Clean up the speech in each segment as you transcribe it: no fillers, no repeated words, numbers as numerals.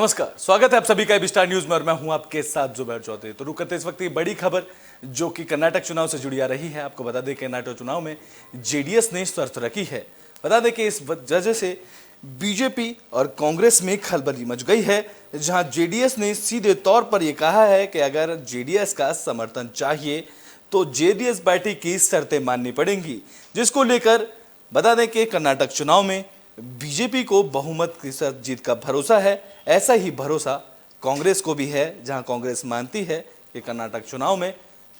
नमस्कार, स्वागत है आप सभी का एबी स्टार न्यूज में और मैं हूं आपके साथ जुबैर चौधरी। तो रुक करते इस वक्त की बड़ी खबर जो कि कर्नाटक चुनाव से जुड़ी आ रही है। आपको बता दें कर्नाटक चुनाव में जेडीएस ने शर्त रखी है। बता दें कि इस वजह से बीजेपी और कांग्रेस में खलबली मच गई है, जहां जेडीएस ने सीधे तौर पर यह कहा है कि अगर जेडीएस का समर्थन चाहिए तो जेडीएस पार्टी की शर्तें माननी पड़ेंगी, जिसको लेकर बता दें कि कर्नाटक चुनाव में बीजेपी को बहुमत के साथ जीत का भरोसा है। ऐसा ही भरोसा कांग्रेस को भी है, जहां कांग्रेस मानती है कि कर्नाटक चुनाव में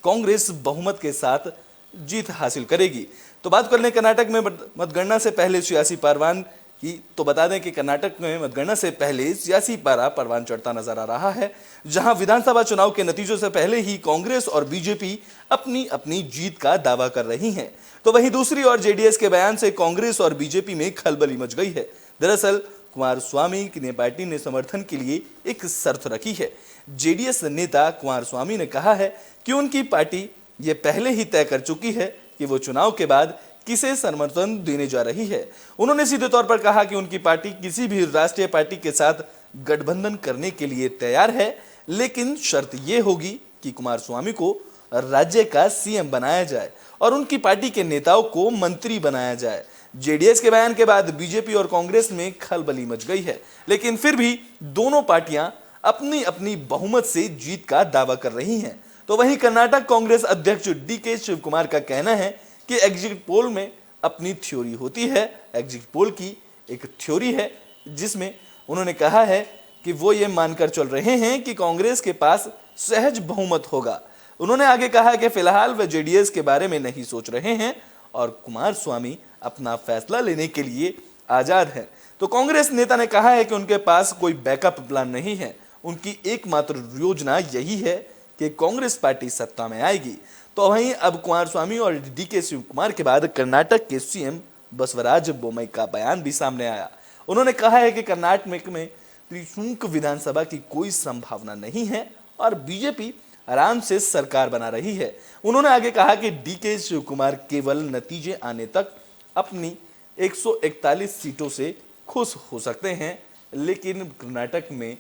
कांग्रेस बहुमत के साथ जीत हासिल करेगी। तो बात कर लें कर्नाटक में मतगणना से पहले सियासी परवान की, तो बता दें कि कर्नाटक में मतगणना से पहले सियासी पारा परवान चढ़ता नजर आ रहा है, जहां विधानसभा चुनाव के नतीजों से पहले ही कांग्रेस और बीजेपी अपनी अपनी जीत का दावा कर रही हैं। तो वहीं दूसरी ओर जेडीएस के बयान से कांग्रेस और बीजेपी में खलबली मच गई है। दरअसल कुमारस्वामी ने पार्टी ने समर्थन के लिए एक शर्त रखी है। जेडीएस नेता कुमारस्वामी ने कहा है कि उनकी पार्टी ये पहले ही तय कर चुकी है कि वो चुनाव के बाद किसे समर्थन देने जा रही है। उन्होंने सीधे तौर पर कहा कि उनकी पार्टी किसी भी राष्ट्रीय पार्टी के साथ गठबंधन करने के लिए तैयार है, लेकिन शर्त यह होगी कि कुमारस्वामी को राज्य का सीएम बनाया जाए और उनकी पार्टी के नेताओं को मंत्री बनाया जाए। जेडीएस के बयान के बाद बीजेपी और कांग्रेस में खलबली मच गई है, लेकिन फिर भी दोनों पार्टियां अपनी अपनी बहुमत से जीत का दावा कर रही हैं। तो वहीं कर्नाटक कांग्रेस अध्यक्ष डीके शिव कुमार का कहना है कि एग्जिट पोल में अपनी थ्योरी होती है। एग्जिट पोल की एक थ्योरी है जिसमें उन्होंने कहा है कि वो ये मानकर चल रहे हैं कि कांग्रेस के पास सहज बहुमत होगा। उन्होंने आगे कहा कि फिलहाल वे जेडीएस के बारे में नहीं सोच रहे हैं और कुमारस्वामी अपना फैसला लेने के लिए आजाद हैं। तो कांग्रेस नेता ने कहा है कि उनके पास कोई बैकअप प्लान नहीं है। उनकी एकमात्र योजना यही है कि कांग्रेस पार्टी सत्ता में आएगी। तो वहीं अब कुमारस्वामी और डीके शिव कुमार के बाद कर्नाटक के सीएम बसवराज बोम्मई का बयान भी सामने आया। उन्होंने कहा है कि कर्नाटक में त्रिशंकु विधानसभा की कोई संभावना नहीं है और बीजेपी आराम से सरकार बना रही है। उन्होंने आगे कहा कि डीके शिव कुमार केवल नतीजे आने तक अपनी 141 सीटों से खुश हो सकते हैं, लेकिन कर्नाटक में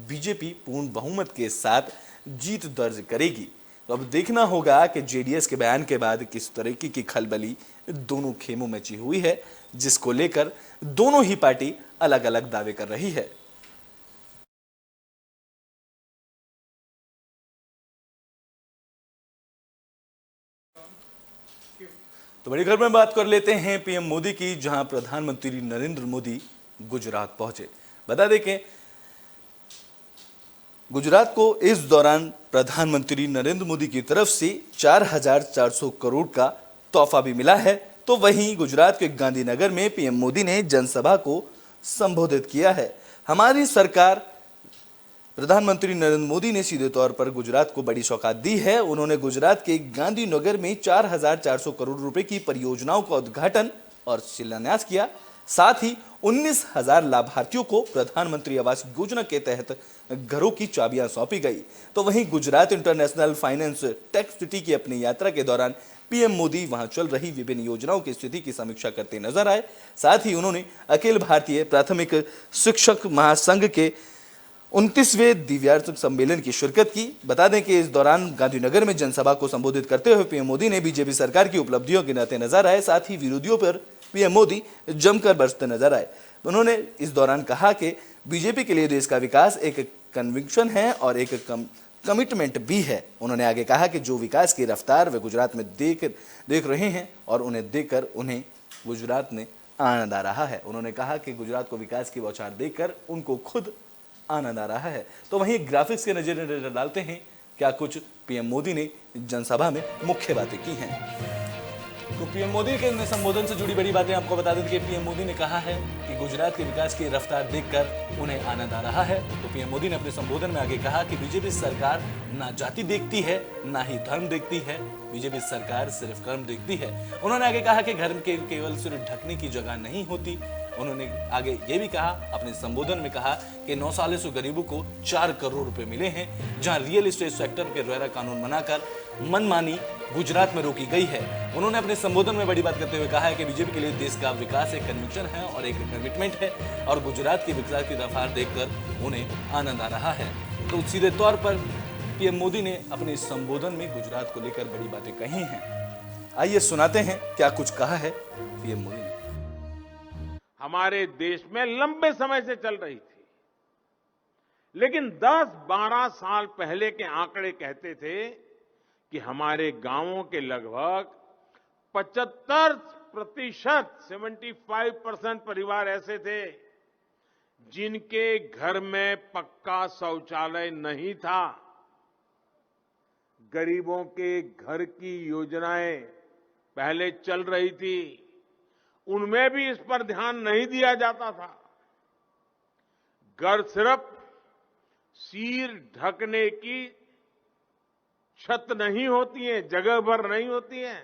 बीजेपी पूर्ण बहुमत के साथ जीत दर्ज करेगी। तो अब देखना होगा कि जेडीएस के बयान के बाद किस तरीके की खलबली दोनों खेमों में मची हुई है, जिसको लेकर दोनों ही पार्टी अलग अलग दावे कर रही है। तो बड़ी खबर में बात कर लेते हैं पीएम मोदी की, जहां प्रधानमंत्री नरेंद्र मोदी गुजरात पहुंचे। बता दें कि गुजरात को इस दौरान प्रधानमंत्री नरेंद्र मोदी की तरफ से 4,400 करोड़ का तोहफा भी मिला है। तो वहीं गुजरात के गांधीनगर में पीएम मोदी ने जनसभा को संबोधित किया है। हमारी सरकार प्रधानमंत्री नरेंद्र मोदी ने सीधे तौर पर गुजरात को बड़ी सौगात दी है। उन्होंने गुजरात के गांधीनगर में 4,400 करोड़ रुपए की परियोजनाओं का उद्घाटन और शिलान्यास किया। साथ ही 19,000 लाभार्थियों को प्रधानमंत्री आवास योजना के तहत घरों की चाबियां सौंपी गई। तो वहीं Gujarat international finance tech city की अपनी यात्रा के दौरान पीएम मोदी वहां चल रही विभिन्न योजनाओं की स्थिति की समीक्षा करते नजर आए। साथ ही उन्होंने अखिल भारतीय प्राथमिक शिक्षक महासंघ के 29वें दिव्यांग सम्मेलन की शिरकत की। बता दें कि इस दौरान गांधीनगर में जनसभा को संबोधित करते हुए पीएम मोदी ने बीजेपी सरकार की उपलब्धियों गिनाते नजर आए। साथ ही विरोधियों पर पीएम मोदी जमकर बरसते नजर आए। उन्होंने इस दौरान कहा कि बीजेपी के लिए देश का विकास एक कन्विक्शन है और एक कमिटमेंट भी है। उन्होंने आगे कहा कि जो विकास की रफ्तार वे गुजरात में देख रहे हैं और उन्हें देखकर उन्हें गुजरात में आनंद आ रहा है। उन्होंने कहा कि गुजरात को विकास की बौछार देखकर उनको खुद आनंद आ रहा है। तो वहीं ग्राफिक्स के नजर डालते हैं क्या कुछ पीएम मोदी ने जनसभा में मुख्य बातें की हैं। तो पीएम मोदी के संबोधन से जुड़ी बड़ी बातें आपको बता दें कि पीएम मोदी ने कहा है कि गुजरात के विकास की रफ्तार देखकर उन्हें आनंद आ रहा है। तो पीएम मोदी ने अपने संबोधन में आगे कहा कि बीजेपी सरकार ना जाति देखती है ना ही धर्म देखती है, बीजेपी सरकार सिर्फ कर्म देखती है। उन्होंने आगे कहा कि घर के केवल सिर्फ ढकने की जगह नहीं होती उन्होंने आगे ये भी कहा, अपने संबोधन में कहा कि 9 सालों से गरीबों को 4 करोड़ रुपए मिले हैं, जहां रियल एस्टेट सेक्टर के रेरा कानून बनाकर मनमानी गुजरात में रोकी गई है। उन्होंने अपने संबोधन में बड़ी बात करते हुए कहा है कि बीजेपी के लिए देश का विकास एक कन्विक्शन है और एक कमिटमेंट है, और गुजरात के विकास की रफ्तार देखकर उन्हें आनंद आ रहा है। तो सीधे तौर पर पीएम मोदी ने अपने संबोधन में गुजरात को लेकर बड़ी बातें कही हैं। आइए सुनाते हैं क्या कुछ कहा है पीएम मोदी ने। हमारे देश में लंबे समय से चल रही थी, लेकिन 10-12 साल पहले के आंकड़े कहते थे कि हमारे गांवों के लगभग 75%, 75% परिवार ऐसे थे जिनके घर में पक्का शौचालय नहीं था। गरीबों के घर की योजनाएं पहले चल रही थी, उनमें भी इस पर ध्यान नहीं दिया जाता था। घर सिर्फ सिर ढकने की छत नहीं होती है, जगह भर नहीं होती है।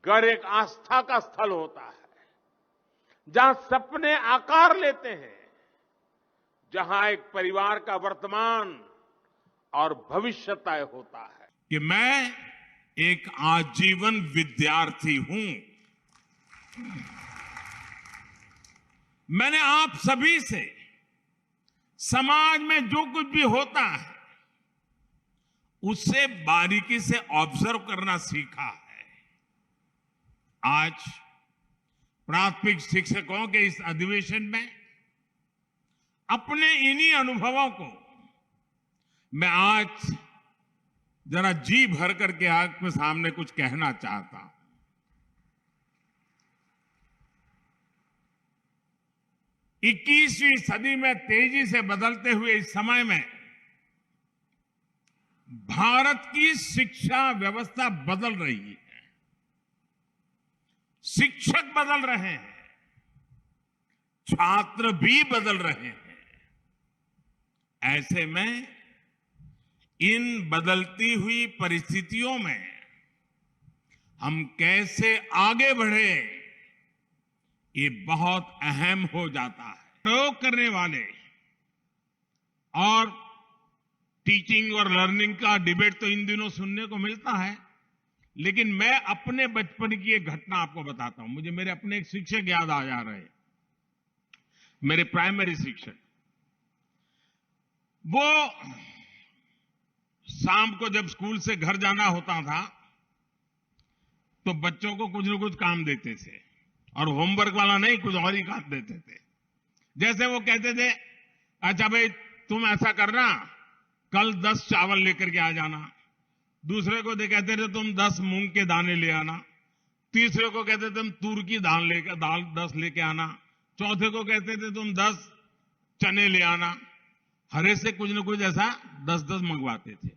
घर एक आस्था का स्थल होता है, जहां सपने आकार लेते हैं, जहां एक परिवार का वर्तमान और भविष्य तय होता है। कि मैं एक आजीवन विद्यार्थी हूं। मैंने आप सभी से समाज में जो कुछ भी होता है उससे बारीकी से ऑब्जर्व करना सीखा है। आज प्राथमिक शिक्षकों के इस अधिवेशन में अपने इन्हीं अनुभवों को मैं आज जरा जी भर करके आपके सामने कुछ कहना चाहता हूं। 21वीं सदी में तेजी से बदलते हुए इस समय में भारत की शिक्षा व्यवस्था बदल रही है। शिक्षक बदल रहे हैं, छात्र भी बदल रहे हैं। ऐसे में इन बदलती हुई परिस्थितियों में हम कैसे आगे बढ़े, ये बहुत अहम हो जाता है। प्रयोग करने वाले और टीचिंग और लर्निंग का डिबेट तो इन दिनों सुनने को मिलता है, लेकिन मैं अपने बचपन की एक घटना आपको बताता हूं। मुझे मेरे अपने एक शिक्षक याद आ जा रहे हैं, मेरे प्राइमरी शिक्षक। वो शाम को जब स्कूल से घर जाना होता था तो बच्चों को कुछ न कुछ काम देते थे, और होमवर्क वाला नहीं, कुछ और ही काम देते थे। जैसे वो कहते थे, अच्छा भाई तुम ऐसा करना, कल 10 चावल लेकर के आ जाना। दूसरे को कहते थे तुम 10 मूंग के दाने ले आना। तीसरे को कहते थे तुम तूर की दाल 10 लेके आना। चौथे को कहते थे तुम 10 चने ले आना। हरे से कुछ न कुछ ऐसा 10-10 मंगवाते थे।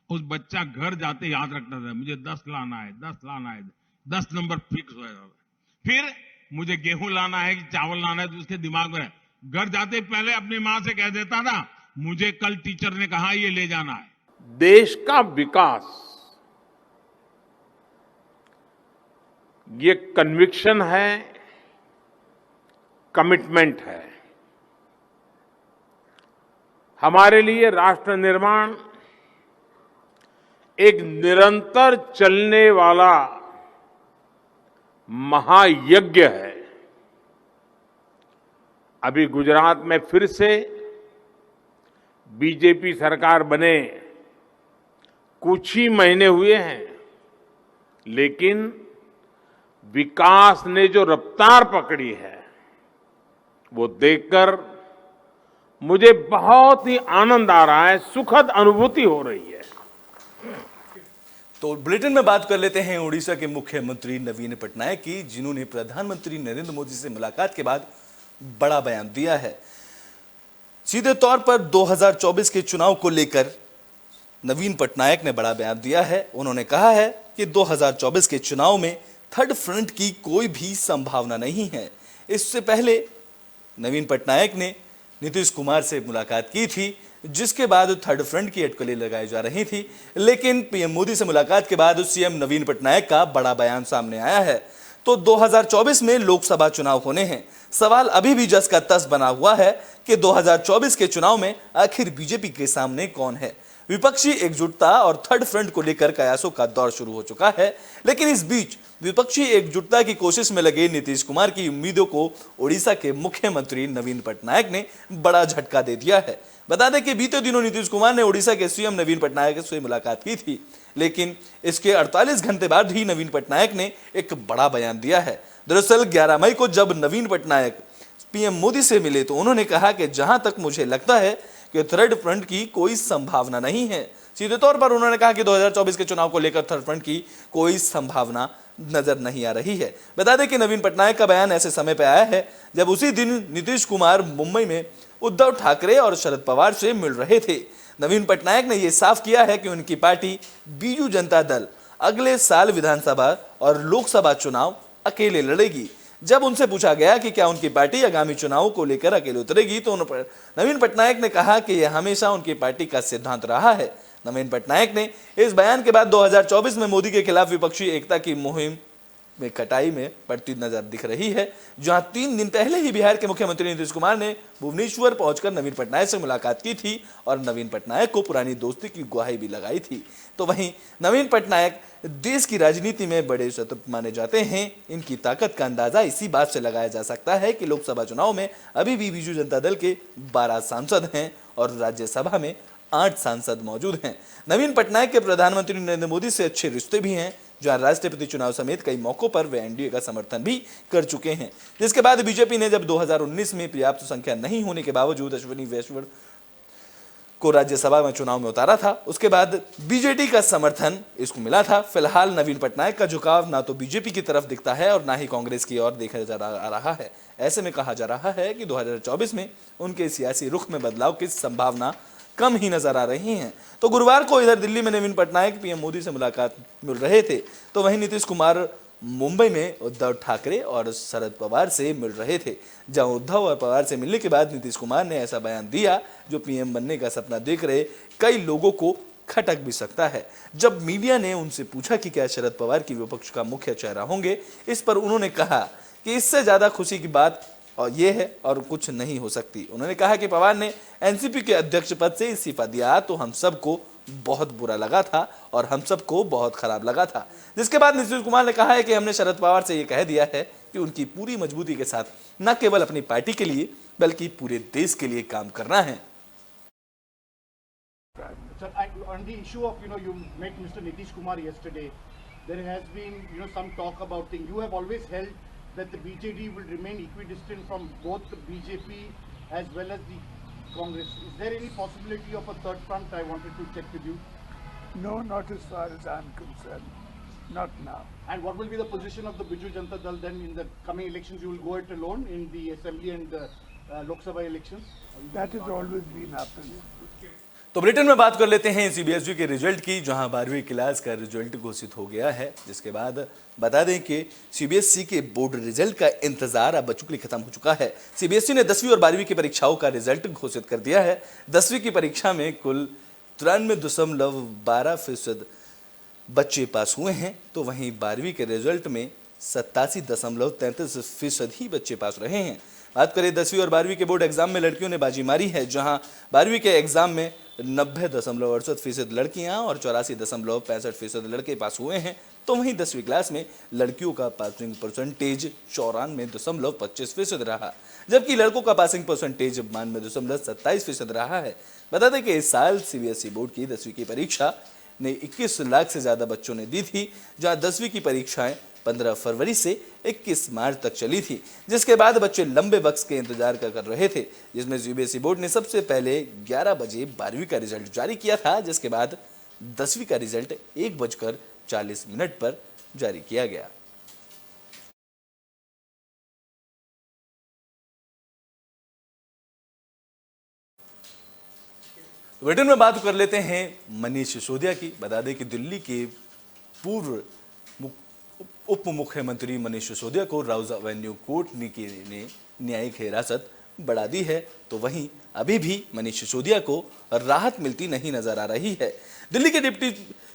उस बच्चा घर जाते याद रखता था, मुझे 10 लाना है, 10 लाना है, 10 नंबर फिक्स हो जाता। फिर मुझे गेहूं लाना है कि चावल लाना है, तो उसके दिमाग में घर जाते पहले अपनी मां से कह देता था, मुझे कल टीचर ने कहा ये ले जाना है। देश का विकास ये कन्विक्शन है, कमिटमेंट है। हमारे लिए राष्ट्र निर्माण एक निरंतर चलने वाला महायज्ञ है। अभी गुजरात में फिर से बीजेपी सरकार बने कुछ ही महीने हुए हैं, लेकिन विकास ने जो रफ्तार पकड़ी है वो देखकर मुझे बहुत ही आनंद आ रहा है, सुखद अनुभूति हो रही है। तो बुलेटिन में बात कर लेते हैं उड़ीसा के मुख्यमंत्री नवीन पटनायक की, जिन्होंने प्रधानमंत्री नरेंद्र मोदी से मुलाकात के बाद बड़ा बयान दिया है। सीधे तौर पर 2024 के चुनाव को लेकर नवीन पटनायक ने बड़ा बयान दिया है। उन्होंने कहा है कि 2024 के चुनाव में थर्ड फ्रंट की कोई भी संभावना नहीं है। इससे पहले नवीन पटनायक ने नीतीश कुमार से मुलाकात की थी, जिसके बाद थर्ड फ्रंट की अटकलें लगाई जा रही थी। लेकिन पीएम मोदी से मुलाकात के बाद सीएम नवीन पटनायक का बड़ा बयान सामने आया है। तो 2024 में लोकसभा चुनाव होने हैं, सवाल अभी भी जस का तस बना हुआ है कि 2024 के चुनाव में आखिर बीजेपी के सामने कौन है। विपक्षी एकजुटता और थर्ड फ्रंट को लेकर कयासों का दौर शुरू हो चुका है, लेकिन इस बीच विपक्षी एकजुटता की कोशिश में लगे नीतीश कुमार की उम्मीदों को उड़ीसा के मुख्यमंत्री नवीन पटनायक ने बड़ा झटका दे दिया है। बता दें कि बीते दिनों नीतीश कुमार ने उड़ीसा के सीएम नवीन पटनायक से मुलाकात की थी, लेकिन इसके 48 घंटे बाद ही नवीन पटनायक ने एक बड़ा बयान दिया है। दरअसल 11 मई को जब नवीन पटनायक पीएम मोदी से मिले तो उन्होंने कहा कि जहां तक मुझे लगता है कि थर्ड फ्रंट की कोई संभावना नहीं है। सीधे तौर पर उन्होंने कहा कि 2024 के चुनाव को लेकर थर्ड फ्रंट की कोई संभावना नजर नहीं आ रही है। बता दें कि नवीन पटनायक का बयान ऐसे समय पर आया है जब उसी दिन नीतीश कुमार मुंबई में उद्धव ठाकरे और शरद पवार से मिल रहे थे। नवीन पटनायक ने यह साफ किया है कि उनकी पार्टी बीजू जनता दल अगले साल विधानसभा और लोकसभा चुनाव अकेले लड़ेगी। जब उनसे पूछा गया कि क्या उनकी पार्टी आगामी चुनावों को लेकर अकेले उतरेगी तो नवीन पटनायक ने कहा कि यह हमेशा उनकी पार्टी का सिद्धांत रहा है। नवीन पटनायक ने इस बयान के बाद 2024 में मोदी के खिलाफ विपक्षी एकता की मुहिम में कटाई में पड़ती नजर दिख रही है, जहां 3 दिन पहले ही बिहार के मुख्यमंत्री नीतीश कुमार ने भुवनेश्वर पहुंचकर नवीन पटनायक से मुलाकात की थी और नवीन पटनायक को पुरानी दोस्ती की गुहाई भी लगाई थी। तो वहीं नवीन पटनायक देश की राजनीति में बड़े शत्रु माने जाते हैं। इनकी ताकत का अंदाजा इसी बात से लगाया जा सकता है कि लोकसभा चुनाव में अभी भी बीजू जनता दल के 12 सांसद हैं और राज्यसभा में 8 सांसद मौजूद हैं। नवीन पटनायक के प्रधानमंत्री नरेंद्र मोदी से अच्छे रिश्ते भी हैं, जहां राष्ट्रपति चुनाव समेत कई मौकों पर वे एनडीए का समर्थन भी कर चुके हैं। जिसके बाद बीजेपी ने जब 2019 में पर्याप्त संख्या नहीं होने के बावजूद अश्विनी वैष्णव को राज्यसभा में चुनाव में उतारा था, उसके बाद बीजेडी का समर्थन इसको मिला था। फिलहाल नवीन पटनायक का झुकाव ना तो बीजेपी की तरफ दिखता है और ना ही कांग्रेस की ओर देखा जा रहा है। ऐसे में कहा जा रहा है कि 2024 में उनके सियासी रुख में बदलाव की संभावना कम ही नजर आ रही हैं। तो गुरुवार को इधर दिल्ली में नवीन पटनायक पीएम मोदी से मुलाकात मिल रहे थे, तो वहीं नीतीश कुमार मुंबई में उद्धव ठाकरे और शरद पवार से मिल रहे थे, जहां उद्धव और पवार से मिलने के बाद नीतीश कुमार ने ऐसा बयान दिया जो पीएम बनने का सपना देख रहे कई लोगों को खटक भी सकता है। जब मीडिया ने उनसे पूछा कि क्या शरद पवार की विपक्ष का मुख्य चेहरा होंगे, इस पर उन्होंने कहा कि इससे ज्यादा खुशी की बात और ये है और कुछ नहीं हो सकती। उन्होंने कहा कि पवार ने एनसीपी के अध्यक्ष पद से इस्तीफा दिया तो हम सबको बहुत बुरा लगा था और हम सबको बहुत खराब लगा था। जिसके बाद नीतीश कुमार ने कहा है कि हमने शरद पवार से ये कह दिया है कि उनकी पूरी मजबूती के साथ न केवल अपनी पार्टी के लिए बल्कि पूरे देश के लिए काम करना है। Sir, on the issue of, you met Mr. Nitish Kumar yesterday, there has been, some talk about things. You have always held that the BJD will remain equidistant from both the BJP as well as the Congress. Is there any possibility of a third front? I wanted to check with you. No, not as far as I'm concerned. Not now. And what will be the position of the Biju Janata Dal then in the coming elections? You will go it alone in the Assembly and the Lok Sabha elections? That has always been happening. तो Britain में बात कर लेते हैं CBSE के result की, जहां 12वीं क्लास का रिजल्ट घोषित हो गया है। जिसके बाद बता दें कि सीबीएसई के बोर्ड रिजल्ट का इंतजार अब बच्चों के लिए खत्म हो चुका है। सीबीएसई ने 10वीं और 12वीं की परीक्षाओं का रिजल्ट घोषित कर दिया है। 10वीं की परीक्षा में कुल 93.12% बच्चे पास हुए हैं, तो वहीं 12वीं के रिजल्ट में 87.33% ही बच्चे पास रहे हैं। बात करें 10वीं और 12वीं के बोर्ड एग्जाम में लड़कियों ने बाजी मारी है, जहां 12वीं के एग्जाम में 90.68% लड़कियां और 84.65% लड़के पास हुए हैं, तो वहीं 10वीं क्लास में लड़कियों का पासिंग परसेंटेज 94.25% रहा, जबकि लड़कों का पासिंग परसेंटेज 92.27% रहा है। बता दें कि इस साल सीबीएसई बोर्ड की 10वीं की परीक्षा ने 21 लाख से ज्यादा बच्चों ने दी थी, जहां 10वीं की परीक्षाएं 15 फरवरी से 21 मार्च तक चली थी। जिसके बाद बच्चे लंबे वक्त के इंतजार कर रहे थे, जिसमें सीबीएसई बोर्ड ने सबसे पहले 11 बजे 12वीं का रिजल्ट जारी किया था, जिसके बाद 10वीं का रिजल्ट 1:40 पर जारी किया गया। ब्रिटेन में बात कर लेते हैं मनीष सिसोदिया की। बता दें कि दिल्ली के पूर्व उप मुख्यमंत्री मनीष सिसोदिया को राउज एवेन्यू कोर्ट ने न्यायिक हिरासत बढ़ा दी है, तो वहीं अभी भी मनीष सिसोदिया को राहत मिलती नहीं नजर आ रही है। दिल्ली के डिप्टी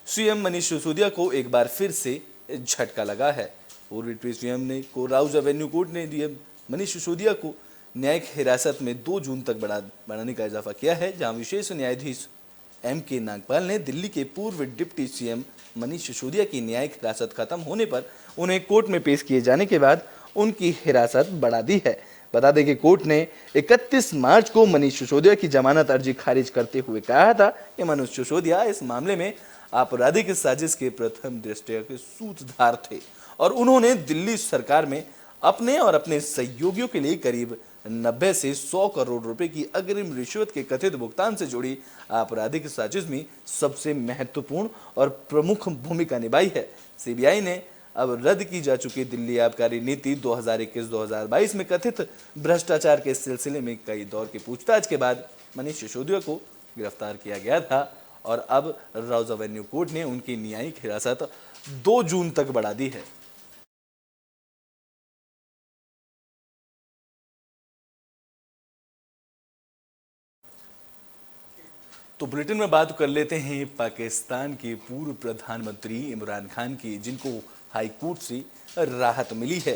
सीएम मनीष सिसोदिया को एक बार फिर से झटका लगा है। पूर्व डिप्टी सीएम को राउज एवेन्यू कोर्ट ने दिए मनीष सिसोदिया को न्यायिक हिरासत में 2 जून तक बढ़ाने का इजाफा किया है, जहां विशेष न्यायाधीश M.K. नागपाल ने दिल्ली के पूर्व डिप्टी सीएम मनीष सिसोदिया की न्यायिक हिरासत खत्म होने पर उन्हें कोर्ट में पेश किए जाने के बाद उनकी हिरासत बढ़ा दी है। बता दें कि कोर्ट ने 31 मार्च को मनीष सिसोदिया की जमानत अर्जी खारिज करते हुए कहा था कि मनीष सिसोदिया इस मामले में आपराधिक साजिश के प्रथम दृष्टया के सूत्रधार थे और उन्होंने दिल्ली सरकार में अपने और अपने सहयोगियों के लिए करीब 90 से 100 करोड़ रुपए की अग्रिम रिश्वत के कथित भुगतान से जुड़ी आपराधिक साजिश में सबसे महत्वपूर्ण और प्रमुख भूमिका निभाई है। सीबीआई ने अब रद्द की जा चुकी दिल्ली आबकारी नीति 2021-2022 में कथित भ्रष्टाचार के सिलसिले में कई दौर की पूछताछ के बाद मनीष सिसोदिया को गिरफ्तार किया गया था और अब राउज एवेन्यू कोर्ट ने उनकी न्यायिक हिरासत 2 जून तक बढ़ा दी है। तो बुलेटिन में बात कर लेते हैं पाकिस्तान के पूर्व प्रधानमंत्री इमरान खान की, जिनको हाई कोर्ट से राहत मिली है।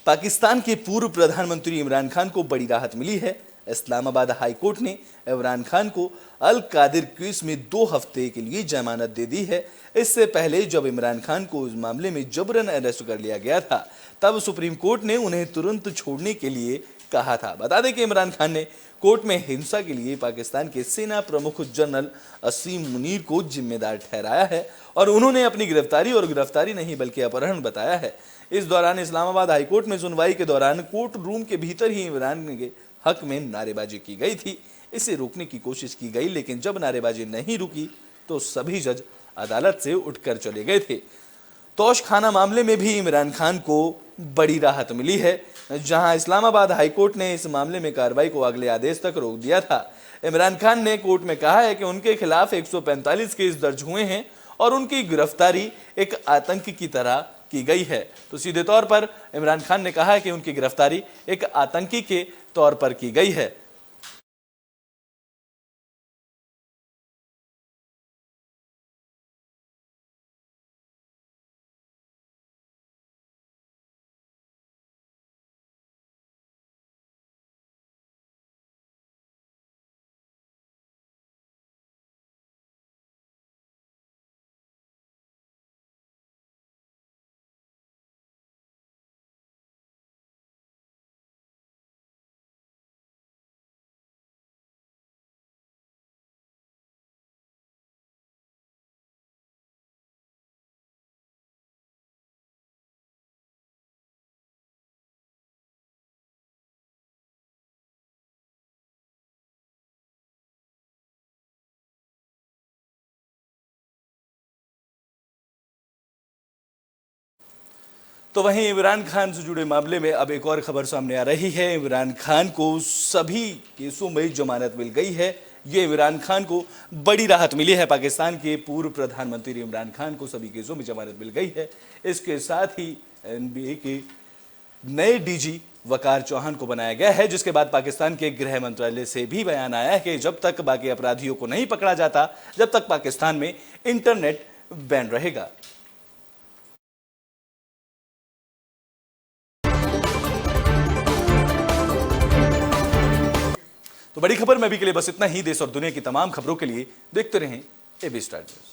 पाकिस्तान के पूर्व प्रधानमंत्री इमरान खान को बड़ी राहत मिली है। इस्लामाबाद हाई कोर्ट ने इमरान खान को अल कादिर केस में 2 हफ्ते के लिए जमानत दे दी है। इससे पहले जब इमरान खान को इस मामले में जबरन अरेस्ट कर लिया गया था, तब सुप्रीम कोर्ट ने उन्हें तुरंत छोड़ने के लिए कहा था। बता दें कि इमरान खान ने कोर्ट में हिंसा के लिए पाकिस्तान के सेना प्रमुख जनरल असीम मुनीर को जिम्मेदार ठहराया है और उन्होंने अपनी गिरफ्तारी नहीं बल्कि अपहरण बताया है। इस दौरान इस्लामाबाद हाईकोर्ट में सुनवाई के दौरान कोर्ट रूम के भीतर ही इमरान के हक में नारेबाजी की गई थी। इसे रोकने की कोशिश की गई, लेकिन जब नारेबाजी नहीं रुकी तो सभी जज अदालत से उठकर चले गए थे। तोशखाना मामले में भी इमरान खान को बड़ी राहत मिली है, जहां इस्लामाबाद हाईकोर्ट ने इस मामले में कार्रवाई को अगले आदेश तक रोक दिया था। इमरान खान ने कोर्ट में कहा है कि उनके खिलाफ 145 केस दर्ज हुए हैं और उनकी गिरफ्तारी एक आतंकी की तरह की गई है। तो सीधे तौर पर इमरान खान ने कहा है कि उनकी गिरफ्तारी एक आतंकी के तौर पर की गई है। तो वहीं इमरान खान से जुड़े मामले में अब एक और खबर सामने आ रही है। इमरान खान को सभी केसों में जमानत मिल गई है। ये इमरान खान को बड़ी राहत मिली है। पाकिस्तान के पूर्व प्रधानमंत्री इमरान खान को सभी केसों में जमानत मिल गई है। इसके साथ ही एनबीए के नए डीजी वकार चौहान को बनाया गया है, जिसके बाद पाकिस्तान के गृह मंत्रालय से भी बयान आया है कि जब तक बाकी अपराधियों को नहीं पकड़ा जाता, जब तक पाकिस्तान में इंटरनेट बैन रहेगा। तो बड़ी खबर में अभी के लिए बस इतना ही। देश और दुनिया की तमाम खबरों के लिए देखते रहें एबी स्टार न्यूज।